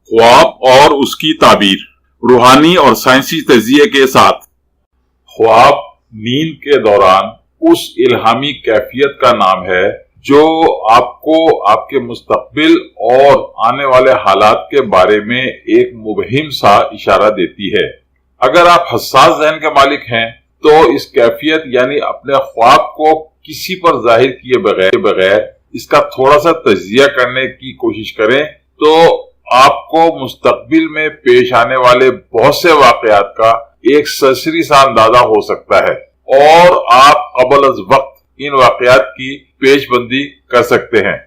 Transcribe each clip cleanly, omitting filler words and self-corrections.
ख्वाब और उसकी ताबीर, रूहानी और साइंसी तजिए के साथ। ख्वाब नींद के दौरान उस इल्हामी कैफियत का नाम है जो आपको आपके मुस्तकबिल और आने वाले हालात के बारे में एक मुबहिम सा इशारा देती है। अगर आप हसास ज़हन के मालिक हैं तो इस कैफियत यानी अपने ख्वाब को किसी पर जाहिर किए बगैर इसका थोड़ा सा तजिया करने की कोशिश करें तो आपको मुस्तकबिल में पेश आने वाले बहुत से वाकयात का एक सरसरी सा अंदाजा हो सकता है और आप कबल अज वक्त इन वाकयात की पेशबंदी कर सकते हैं।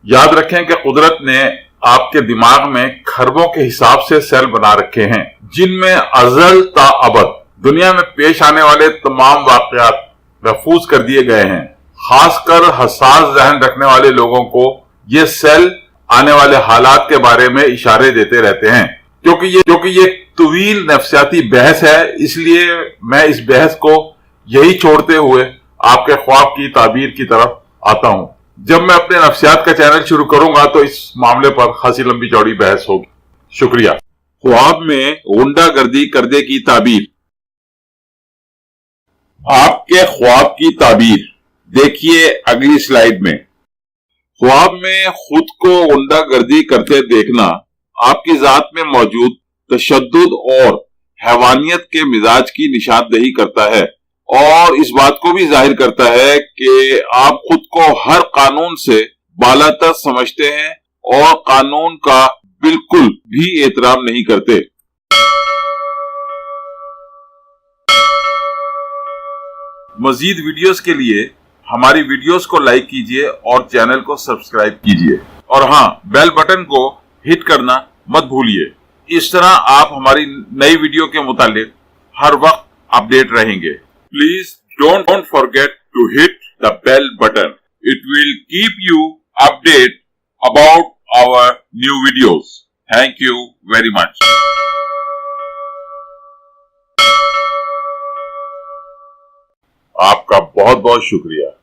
याद रखें कि कुदरत ने आपके दिमाग में खरबों के हिसाब से सेल बना रखे हैं जिनमें अजल ता अबद दुनिया में पेश आने वाले तमाम वाकयात महफूज कर दिए गए हैं। खासकर हसास जहन रखने वाले लोगों को ये सेल आने वाले हालात के बारे में इशारे देते रहते हैं। क्योंकि ये तवील नफ्सियाती बहस है, इसलिए मैं इस बहस को यही छोड़ते हुए आपके ख्वाब की ताबीर की तरफ आता हूं। जब मैं अपने नफ्सियात का चैनल शुरू करूंगा तो इस मामले पर खासी लंबी चौड़ी बहस होगी। शुक्रिया। ख्वाब में गुंडागर्दी करने की ताबीर। आपके ख्वाब की ताबीर देखिए अगली स्लाइड में। ख्वाब में खुद को गुंडागर्दी करते देखना आपकी जात में मौजूद तशद्दुद और हैवानियत के मिजाज की निशानदेही करता है और इस बात को भी जाहिर करता है कि आप खुद को हर कानून से बालातर समझते हैं और कानून का बिल्कुल भी एहतराम नहीं करते। मजीद वीडियोस के लिए हमारी वीडियोस को लाइक कीजिए और चैनल को सब्सक्राइब कीजिए और हाँ, बेल बटन को हिट करना मत भूलिए। इस तरह आप हमारी नई वीडियो के मुतालिक हर वक्त अपडेट रहेंगे। Please don't forget to hit the bell button. It will keep you update about our new videos. Thank you very much. आपका बहुत बहुत शुक्रिया।